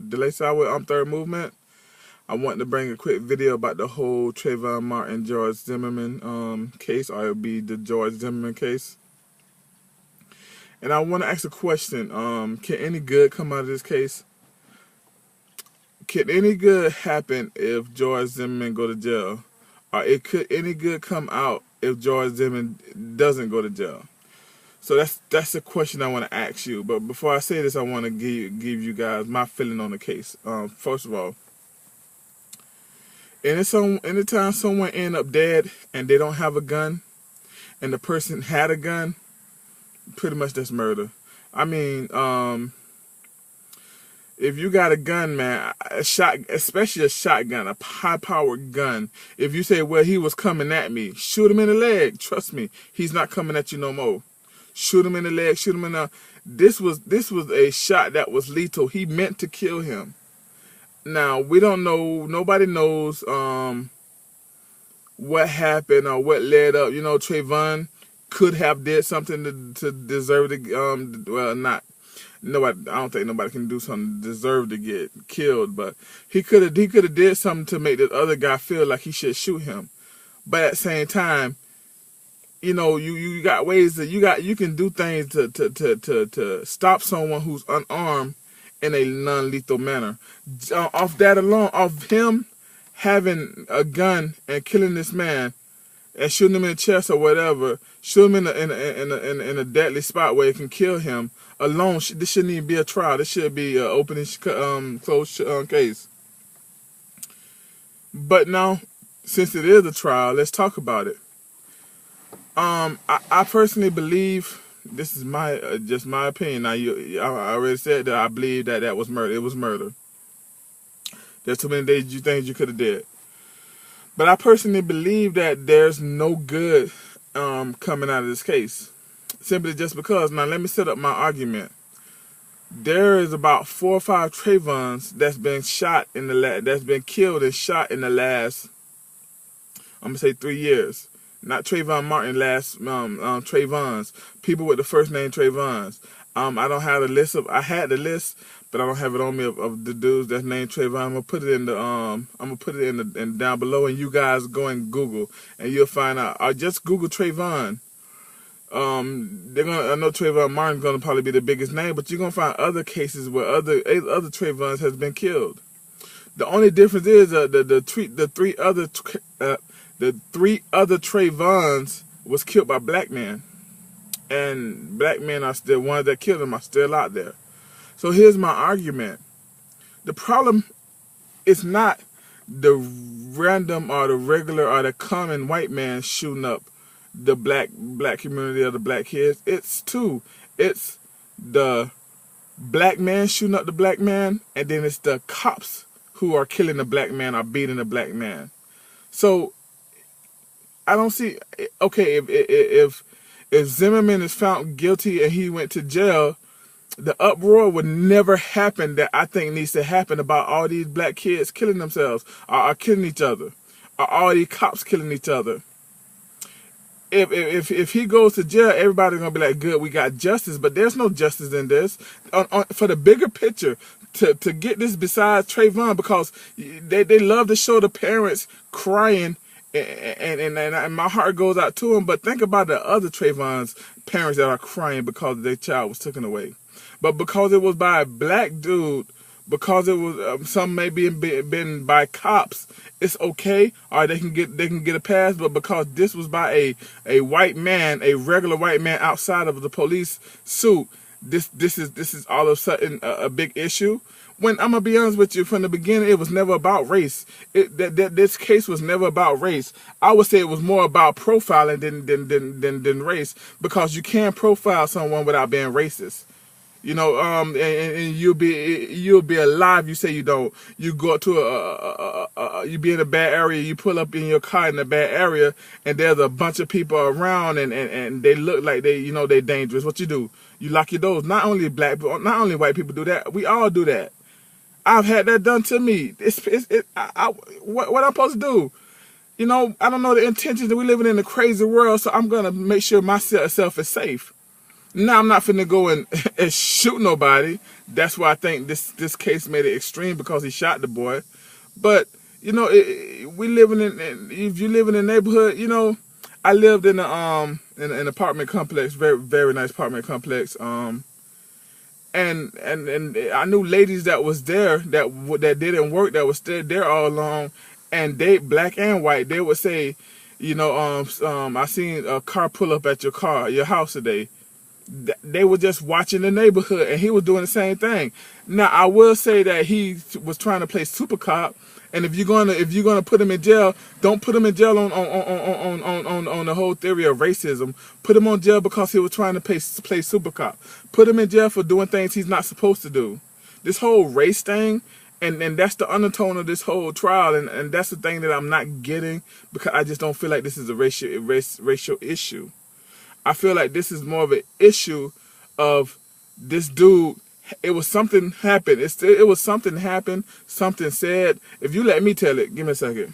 Delay Sideway Third Movement. I want to bring a quick video about the whole Trayvon Martin, Gorge Zimmerman case, or it'll be the Gorge Zimmerman case. And I want to ask a question. Can any good come out of this case? Can any good happen if Gorge Zimmerman go to jail? Or could any good come out if Gorge Zimmerman doesn't go to jail? So that's the question I want to ask you. But before I say this, I want to give you guys my feeling on the case. First of all, anytime someone end up dead and they don't have a gun, and the person had a gun, pretty much that's murder. I mean, if you got a gun, man, especially a shotgun, a high-powered gun, if you say, well, he was coming at me, shoot him in the leg. Trust me, he's not coming at you no more. Shoot him in the leg, shoot him in the... This was a shot that was lethal. He meant to kill him. Now, we don't know, nobody knows what happened or what led up. You know, Trayvon could have did something to deserve to, well, not... Nobody, I don't think nobody can do something to deserve to get killed, but he could have did something to make the other guy feel like he should shoot him. But at the same time, you know, you got ways that you can do things to stop someone who's unarmed in a non-lethal manner. Off that alone, off him having a gun and killing this man and shooting him in the chest or whatever, shoot him in a deadly spot where it can kill him alone. This shouldn't even be a trial. This should be an open and closed case. But now, since it is a trial, let's talk about it. I personally believe, this is my just my opinion. Now, I already said that I believe that was murder. It was murder. There's too many things you could have did. But I personally believe that there's no good coming out of this case. Simply just because. Now, let me set up my argument. There is about 4 or 5 Trayvons that's been shot in that's been killed and shot in the last, I'm gonna say 3 years. Not Trayvon Martin, last Trayvons. People with the first name Trayvons. I don't have the list I had the list, but I don't have it on me of the dudes that's named Trayvon. I'm gonna put it in the down below, and you guys go and Google, and you'll find out. I just Google Trayvon. I know Trayvon Martin's gonna probably be the biggest name, but you're gonna find other cases where other Trayvons has been killed. The only difference is the three other Trayvons was killed by black men, and black men are still ones that killed them are still out there. So here's my argument: the problem is not the random or the regular or the common white man shooting up the black community or the black kids. It's the black man shooting up the black man, and then it's the cops who are killing the black man or beating the black man. So I don't see, okay, if Zimmerman is found guilty and he went to jail, the uproar would never happen that I think needs to happen about all these black kids killing themselves or killing each other, or all these cops killing each other. If he goes to jail, everybody's gonna be like, good, we got justice. But there's no justice in this. For the bigger picture, to get this besides Trayvon, because they love to show the parents crying, and my heart goes out to them. But think about the other Trayvon's parents that are crying because their child was taken away. But because it was by a black dude, because it was some maybe been by cops, it's okay, or they can get a pass. But because this was by a white man, a regular white man outside of the police suit, this is all of a sudden a big issue. When I'm gonna be honest with you, from the beginning, it was never about race. This case was never about race. I would say it was more about profiling than race, because you can't profile someone without being racist. You know, and you'll be alive. You say you don't. You go to you be in a bad area. You pull up in your car in a bad area, and there's a bunch of people around, and they look like they're dangerous. What you do? You lock your doors. Not only black people, not only white people do that. We all do that. I've had that done to me. What I'm supposed to do? You know, I don't know the intentions. That we living in a crazy world, so I'm gonna make sure myself is safe. Now I'm not finna go and, and shoot nobody. That's why I think this case made it extreme, because he shot the boy. But you know, we living if you live in a neighborhood, you know, I lived in an apartment complex, very nice apartment complex. And I knew ladies that was there that didn't work, that was still there all along, and they, black and white, they would say, you know, I seen a car pull up at your house today. They were just watching the neighborhood, and he was doing the same thing. Now I will say that he was trying to play super cop, and if you're gonna put him in jail, don't put him in jail on the whole theory of racism. Put him on jail because he was trying to play super cop. Put him in jail for doing things he's not supposed to do. This whole race thing, and that's the undertone of this whole trial, and that's the thing that I'm not getting, because I just don't feel like this is a racial issue. I feel like this is more of an issue of this dude. It was something happened. It was something happened. Something said. If you let me tell it, give me a second.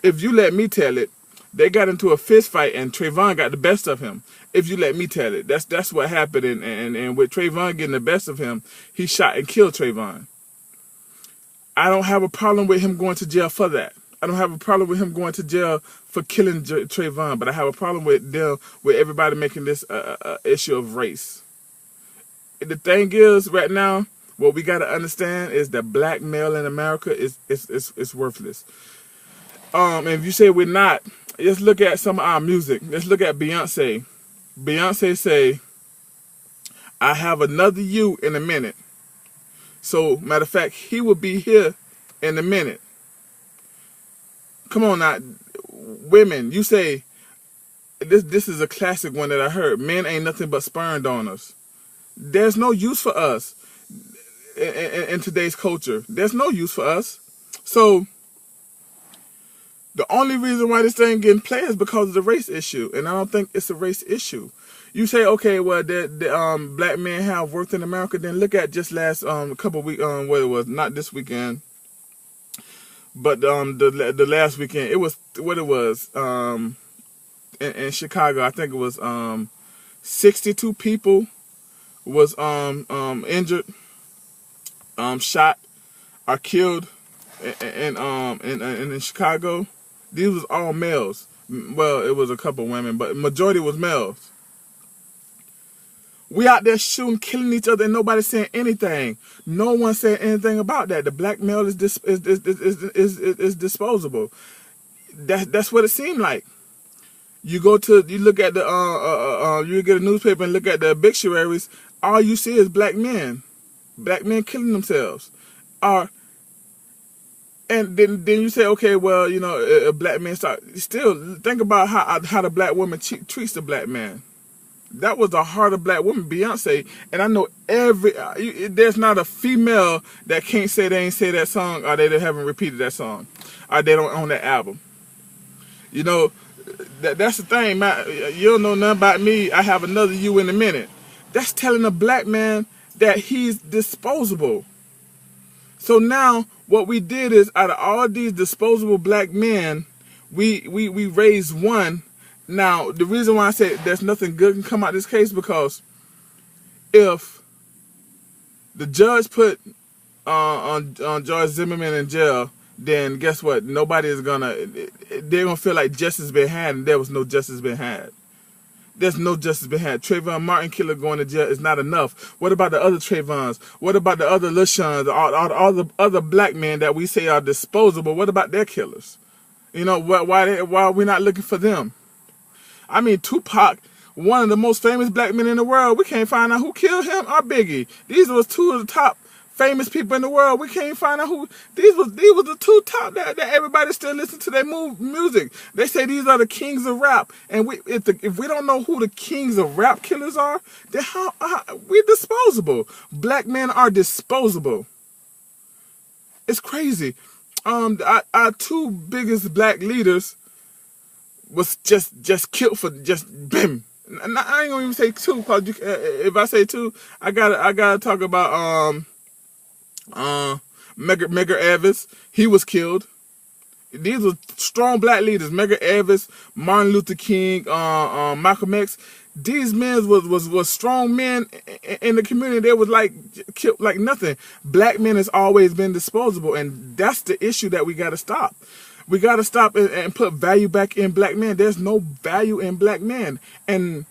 If you let me tell it, they got into a fist fight and Trayvon got the best of him. If you let me tell it, that's what happened. And with Trayvon getting the best of him, he shot and killed Trayvon. I don't have a problem with him going to jail for that. I don't have a problem with him going to jail for killing Trayvon, but I have a problem with everybody making this issue of race. The thing is, right now, what we got to understand is that black male in America is worthless. And if you say we're not, let's look at some of our music. Let's look at Beyonce. Beyonce say, "I have another you in a minute." So, matter of fact, he will be here in a minute. Come on now, women, you say, this is a classic one that I heard. Men ain't nothing but sperm donors. There's no use for us in today's culture. There's no use for us. So the only reason why this thing getting played is because of the race issue, and I don't think it's a race issue. You say, okay, well, the black men have worked in America. Then look at just last couple weeks, what it was, not this weekend, but the last weekend. It was what it was in Chicago. I think it was 62 people was injured, shot, or killed in Chicago. These was all males. Well, it was a couple women, but majority was males. We out there shooting, killing each other, and nobody saying anything. No one said anything about that. The black male is disposable. That's what it seemed like. You look at you get a newspaper and look at the obituaries. All you see is black men killing themselves. And then you say, okay, well, you know, a black man still think about how the black woman treats the black man. That was the heart of black woman, Beyonce. And I know there's not a female that can't say they ain't say that song, or they haven't repeated that song, or they don't own that album. You know, that's the thing, man. You don't know nothing about me. I have another you in a minute. That's telling a black man that he's disposable. So now what we did is, out of all these disposable black men, we raised one. Now, the reason why I say there's nothing good can come out of this case, because if the judge put on Gorge Zimmerman in jail, then guess what? They're gonna feel like justice been had, and there was no justice been had. There's no justice been had. Trayvon Martin killer going to jail is not enough. What about the other Trayvons? What about the other LaShawns? All the other black men that we say are disposable? What about their killers? You know, why are we not looking for them? I mean, Tupac, one of the most famous black men in the world, we can't find out who killed him, or Biggie. These was two of the top famous people in the world. We can't find out who. These was the two top that everybody still listen to their music. They say these are the kings of rap, and if we don't know who the kings of rap killers are, then how we're disposable. Black men are disposable. It's crazy. Our two biggest black leaders was just killed for just bim. I ain't gonna even say two, cause if I say two, I gotta talk about Medgar Evers. He was killed. These were strong black leaders. Medgar Evers, Martin Luther King, Malcolm X. These men was strong men in the community. They was like killed like nothing. Black men has always been disposable, and that's the issue that we got to stop. We got to stop and put value back in black men. There's no value in black men. And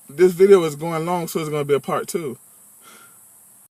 this video is going long, so it's going to be a part 2.